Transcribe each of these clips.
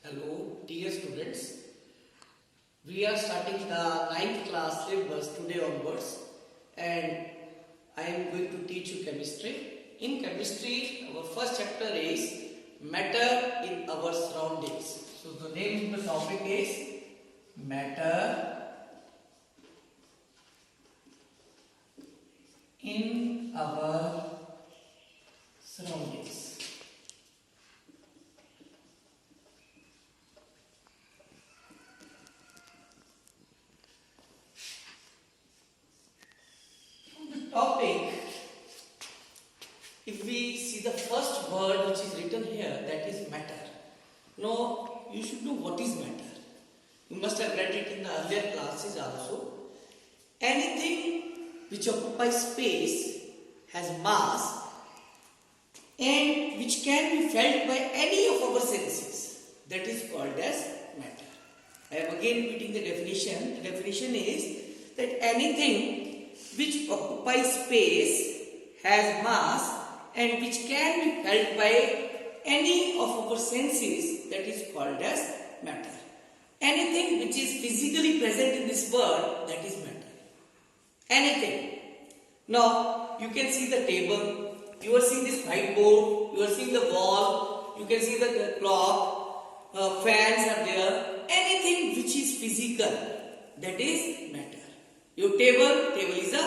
Hello, dear students. We are starting the 9th class syllabus today onwards, and I am going to teach you chemistry. In chemistry, our first chapter is matter in our surroundings. So the name of the topic is matter in our surroundings. Topic, if we see the first word which is written here, that is matter. Now you should know what is matter. You must have read it in the earlier classes also. Anything which occupies space, has mass, and which can be felt by any of our senses, that is called as matter. I am again repeating the definition. The definition is that anything which occupies space, has mass, and which can be felt by any of our senses, that is called as matter. Anything which is physically present in this world, that is matter. Anything. Now you can see the table, you are seeing this whiteboard, you are seeing the wall, you can see the clock, fans are there. Anything which is physical, that is matter. Your table is a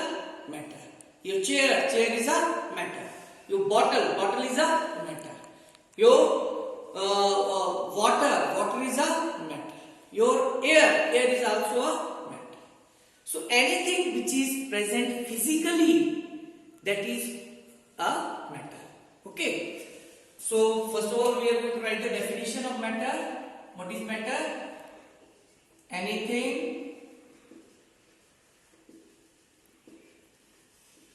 matter. Your chair is a matter. Your bottle is a matter. Your water is a matter. Your air is also a matter. So anything which is present physically, that is a matter. Okay. So first of all, we are going to write the definition of matter. What is matter? Anything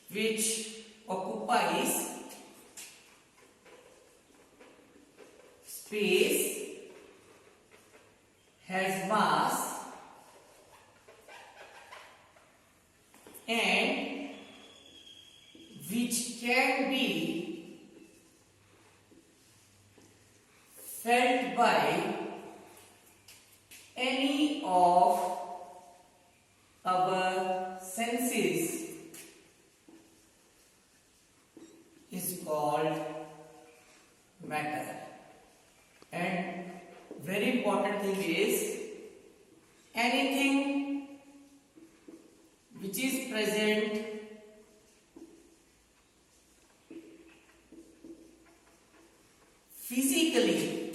which occupies space, has mass, and which can be felt by any of our senses, is called matter. And very important thing is, anything which is present physically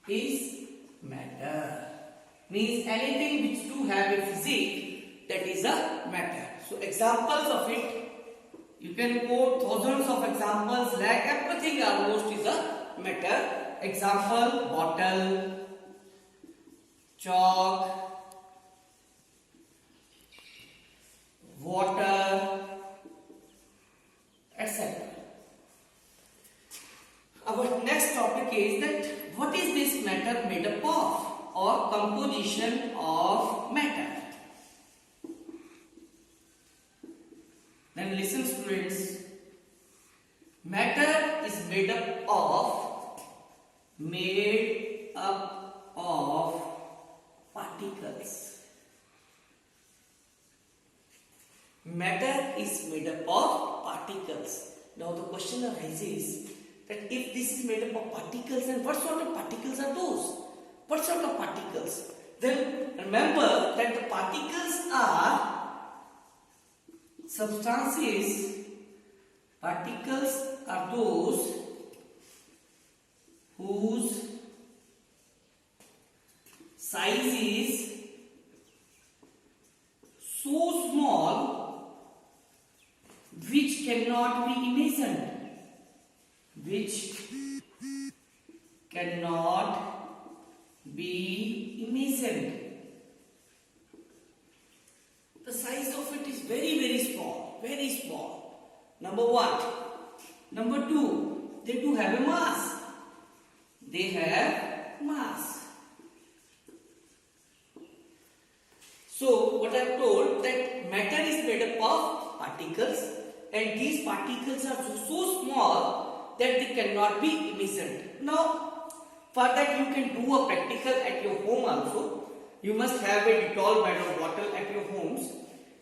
is matter. Means anything which do have a physique, that is a matter. So examples of it, you can quote thousands of examples, like everything almost is a matter. Example, bottle, chalk, water, etc. Our next topic is that what is this matter made up of, or composition of matter. Then listen, students. Matter is made up of particles. Matter is made up of particles. Now the question arises that if this is made up of particles, then what sort of particles are those? What sort of particles? Then remember that the particles are substances. Particles are those whose size is so small which cannot be imagined. Which cannot be imagined. The size of it is very, very small. Very small. Number one. Number two, they do have a mass. They have mass. So what I have told, that matter is made up of particles, and these particles are so small that they cannot be imagined. Now, for that you can do a practical at your home also. You must have a Dettol bed of bottle at your homes.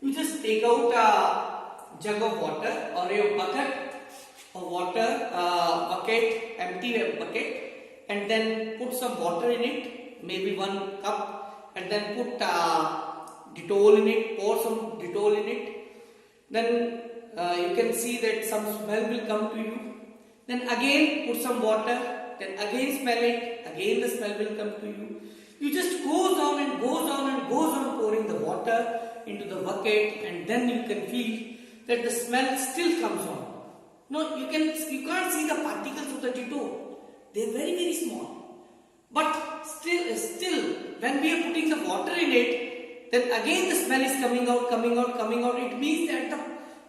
You just take out a jug of water or a bucket of water, bucket, empty bucket, and then put some water in it, maybe 1 cup, and then put Dettol in it, pour some Dettol in it. Then you can see that some smell will come to you. Then again put some water, then again smell it, again the smell will come to you. You just goes on and goes on and goes on pouring the water into the bucket, and then you can feel that the smell still comes on. No, you can't see the particles of the Dettol. They are very, very small. But still, when we are putting the water in it, then again the smell is coming out. It means that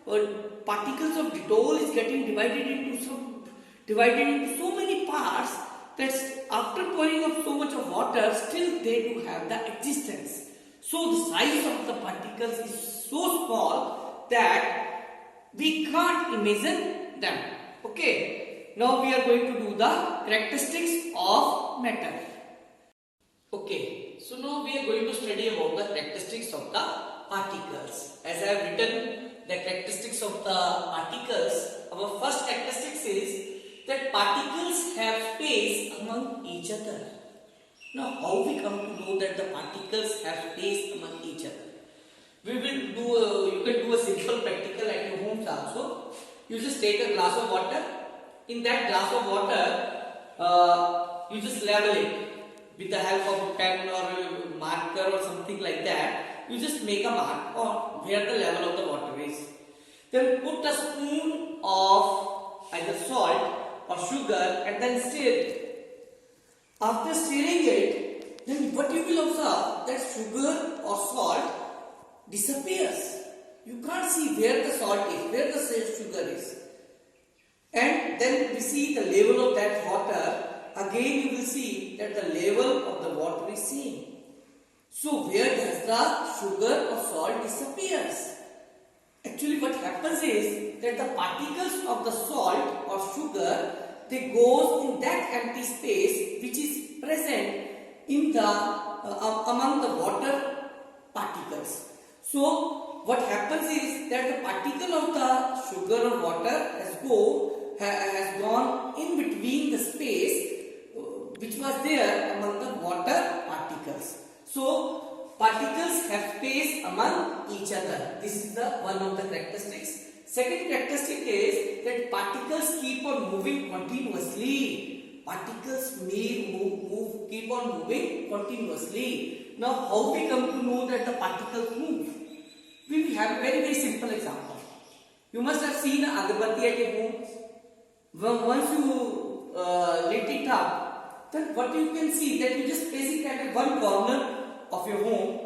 the particles of Dettol is getting divided into so many parts that after pouring up so much of water, still they do have the existence. So the size of the particles is so small that we can't imagine them. Okay. Now we are going to do the characteristics of matter. Okay. So now we are going to study about the characteristics of the particles. As I have written the characteristics of the particles, our first characteristics is that particles have space among each other. Now, how we come to know that the particles have space among each other? We will do. You can do a simple practical at your homes also. You just take a glass of water. In that glass of water, you just level it with the help of a pen or a marker or something like that. You just make a mark on where the level of the water is. Then put a spoon of either salt or sugar and then stir it. After stirring it, then what you will observe that sugar or salt disappears. You can't see where the salt is, where the sugar is. And then we see the level of that water. Again you will see that the level of the water is same. So where does the sugar or salt disappears? Actually what happens is that the particles of the salt or sugar, they goes in that empty space which is present in the among the water particles. So what happens is that the particle of the sugar or water has gone in between the space which was there among the water particles. So particles have space among each other. This is the one of the characteristics. Second characteristic is that particles keep on moving continuously. Particles keep on moving continuously. Now, how we come to know that the particles move? We have a very, very simple example. You must have seen an agarbatti at your home. Once you lit it up, then what you can see that you just place it at one corner of your home,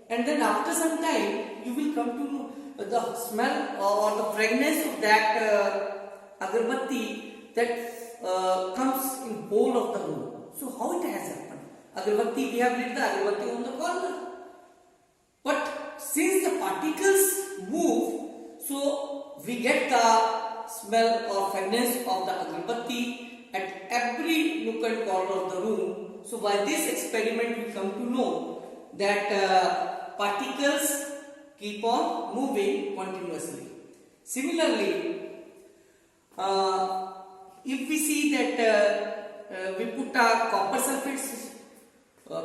and then after some time you will come to know the smell or the fragrance of that agarbatti that comes in whole of the room. So how it has happened? Agarbatti, we have lit the agarbatti on the corner, but since the particles move, so we get the smell or fragrance of the agarbatti at every nook and corner of the room. So by this experiment we come to know that particles keep on moving continuously. Similarly, if we see that we put copper sulfate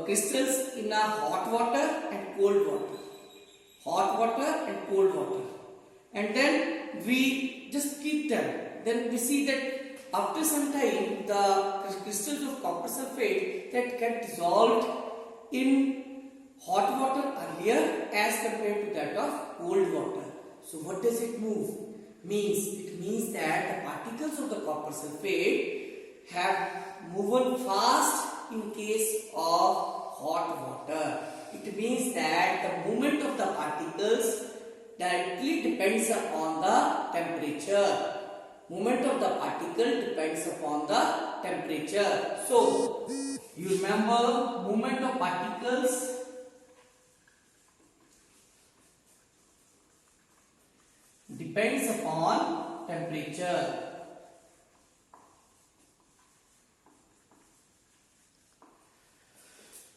crystals in a hot water and cold water, and then we just keep them, then we see that after some time the crystals of copper sulfate that get dissolved in hot water earlier as compared to that of cold water. So what does it move? It means that the particles of the copper sulfate have moved fast in case of hot water. It means that the movement of the particles directly depends upon the temperature. Movement of the particle depends upon the temperature. So you remember, movement of particles depends upon temperature.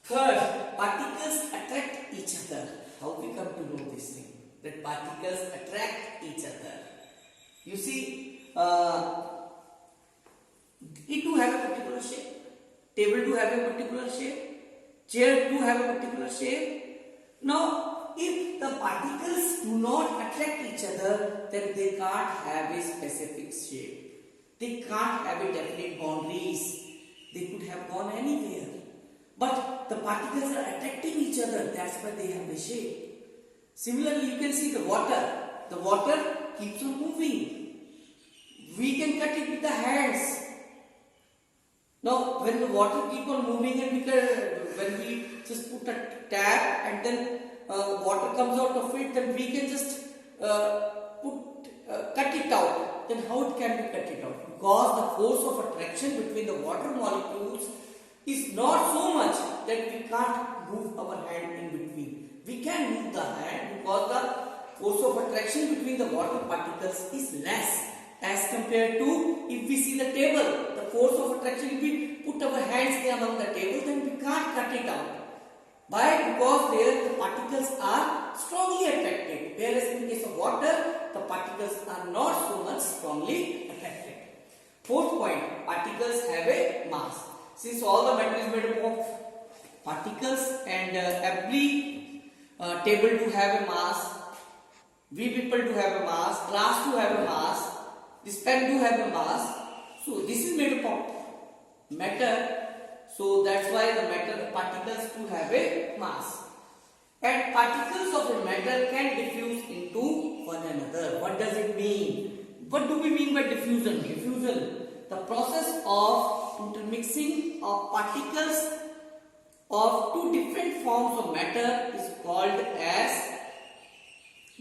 Third, particles attract each other. How we come to know this thing? That particles attract each other. You see, it do have a particular shape. Table do have a particular shape. Chair do have a particular shape. Now, if the particles do not attract each other, then they can't have a specific shape. They can't have a definite boundaries. They could have gone anywhere. But the particles are attracting each other. That's why they have a shape. Similarly, you can see the water. The water keeps on moving. We can cut it with the hands. Now, when the water keeps on moving and when we just put a tap and then water comes out of it, then we can just cut it out. Then how it can be cut it out? Because the force of attraction between the water molecules is not so much that we can't move our hand in between. We can move the hand because the force of attraction between the water particles is less as compared to if we see the table. The force of attraction, if we put our hands among the table, then we can't cut it out. Why? Because there the particles are strongly attracted, whereas in case of water, the particles are not so much strongly attracted. Fourth point, particles have a mass. Since all the matter is made up of particles and every table do have a mass, we people do have a mass, glass do have a mass, this pen do have a mass. So this is made up of matter. So that's why the matter particles do have a mass. And particles of a matter can diffuse into one another. What does it mean? What do we mean by diffusion? Diffusion, the process of intermixing of particles of two different forms of matter is called as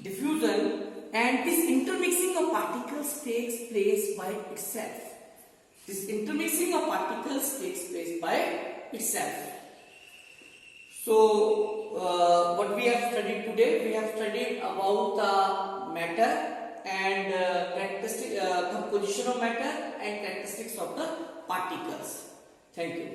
diffusion, and this intermixing of particles takes place by itself. This intermixing of particles takes place by itself. So, what we have studied today, we have studied about the matter and characteristic composition of matter and characteristics of the particles. Thank you.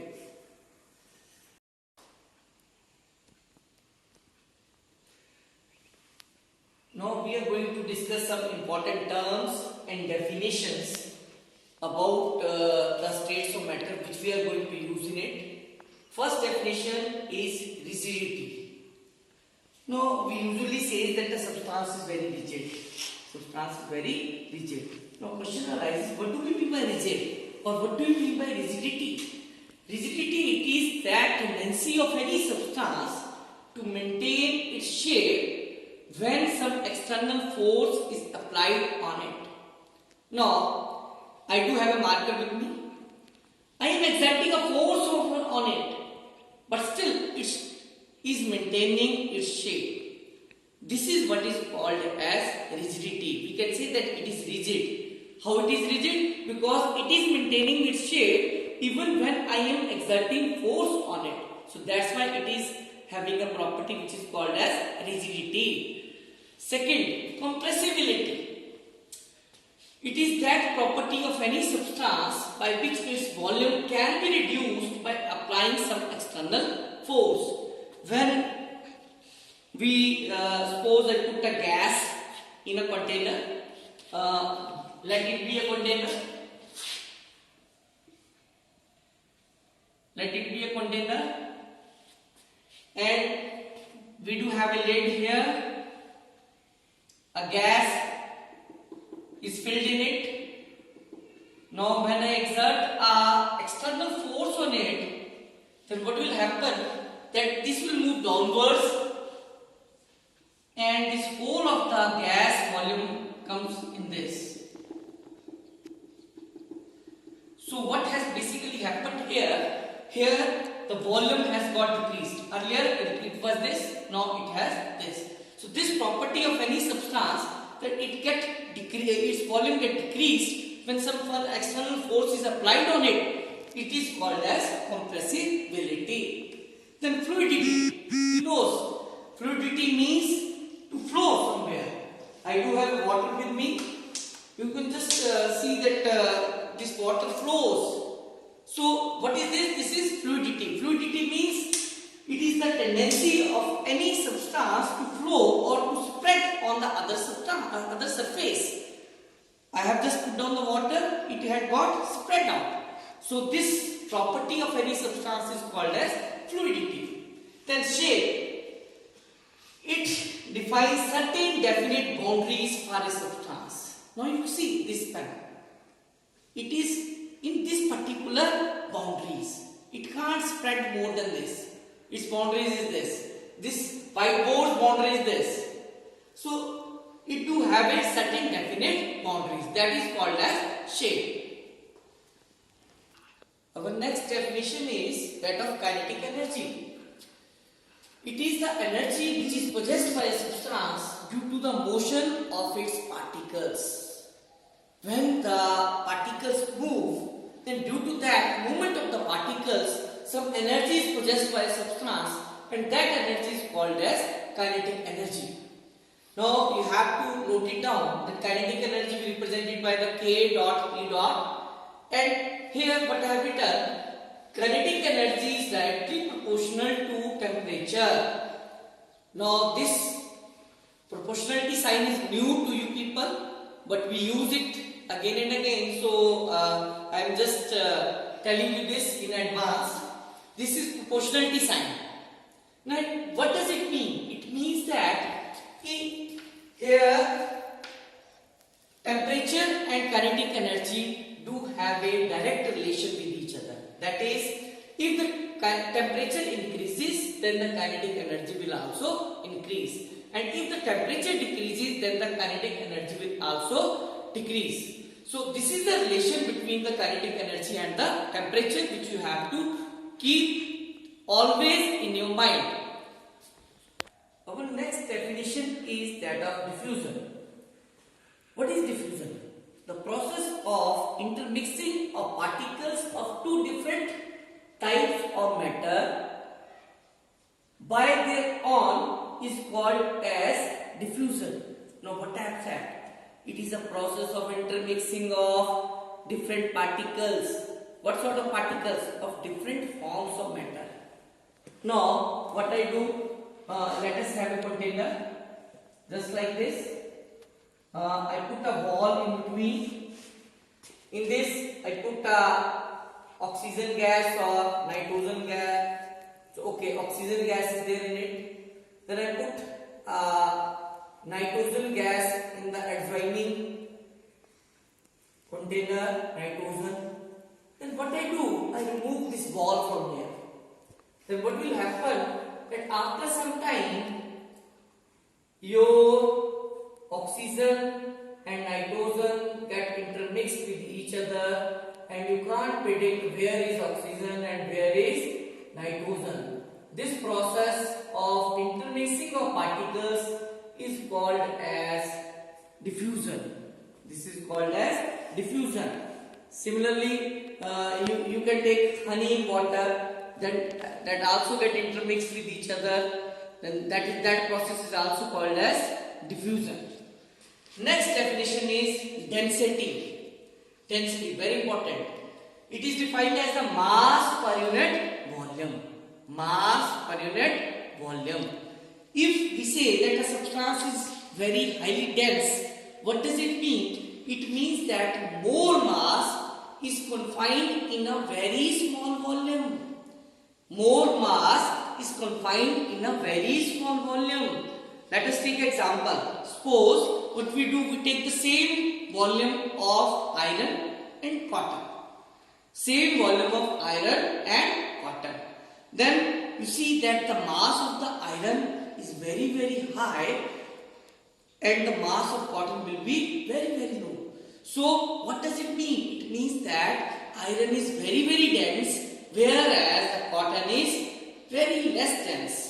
Now we are going to discuss some important terms and definitions about the states of matter which we are going to use in it. First definition is rigidity. Now we usually say that the substance is very rigid. Substance is very rigid. Now question arises, what do we mean by rigid? Or what do we mean by rigidity? Rigidity, it is that tendency of any substance to maintain its shape when some external force is applied on it. Now, I do have a marker with me. I am exerting a force on it, but still it is maintaining its shape. This is what is called as rigidity. We can say that it is rigid. How it is rigid? Because it is maintaining its shape even when I am exerting force on it. So that's why it is having a property which is called as rigidity. Second, compressibility. It is that property of any substance by which its volume can be reduced by applying some external force. When we suppose I put a gas in a container, let it be a container. Let it be a container, and we do have a lid here. A gas is filled in it. Now when I exert an external force on it, then what will happen? That this will move downwards and this whole of the gas volume comes in this. So what has basically happened here? Here the volume has got decreased. Earlier it was this, now it has this. So this property of any substance, that its volume get decreased when some external force is applied on it, it is called as compressibility. Then fluidity. Flows. Fluidity means to flow somewhere. I do have water with me. You can just see that this water flows. So what is this? This is fluidity. Fluidity means It is the tendency of any substance to flow or to spread on the other substance, other surface. I have just put down the water, it had got spread out. So this property of any substance is called as fluidity. Then shape. It defines certain definite boundaries for a substance. Now you see this pen. It is in this particular boundaries. It can't spread more than this. Its boundaries is this. This whiteboard's boundary is this. So it do have a certain definite boundaries. That is called as shape. Our next definition is that of kinetic energy. It is the energy which is possessed by a substance due to the motion of its particles. When the particles move, then due to that movement of the particles, some energy is possessed by a substance, and that energy is called as kinetic energy. Now you have to note it down that kinetic energy is represented by the K dot E dot, and here what I have written, kinetic energy is directly proportional to temperature. Now this proportionality sign is new to you people, but we use it again and again, so I am just telling you this in advance. This is proportionality sign. Now what does it mean? It means that here temperature and kinetic energy do have a direct relation with each other. That is, if the temperature increases, then the kinetic energy will also increase, and if the temperature decreases, then the kinetic energy will also decrease. So this is the relation between the kinetic energy and the temperature, which you have to keep always in your mind. Our next definition is that of diffusion. What is diffusion? The process of intermixing of particles of two different types of matter by their own is called as diffusion. Now what I have said? It is a process of intermixing of different particles. What sort of particles? Of different forms of matter. Now what I do? Let us have a container just like this. I put a ball in between. In this I put oxygen gas or nitrogen gas. So okay, oxygen gas is there in it. Then I put nitrogen gas in the adjoining container, nitrogen. Then what I do? I remove this ball from here. Then what will happen? That after some time, your oxygen and nitrogen get intermixed with each other, and you can't predict where is oxygen and where is nitrogen. This process of intermixing of particles is called as diffusion. This is called as diffusion. Similarly, you can take honey in water, then that also get intermixed with each other, then that process is also called as diffusion. Next definition is density. Density, very important. It is defined as the mass per unit volume. Mass per unit volume. If we say that a substance is very highly dense, what does it mean? It means that more mass is confined in a very small volume. More mass is confined in a very small volume. Let us take example. Suppose what we do, we take the same volume of iron and cotton. Same volume of iron and cotton. Then you see that the mass of the iron is very, very high and the mass of cotton will be very, very low. So what does it mean? It means that iron is very, very dense, whereas the cotton is very less dense.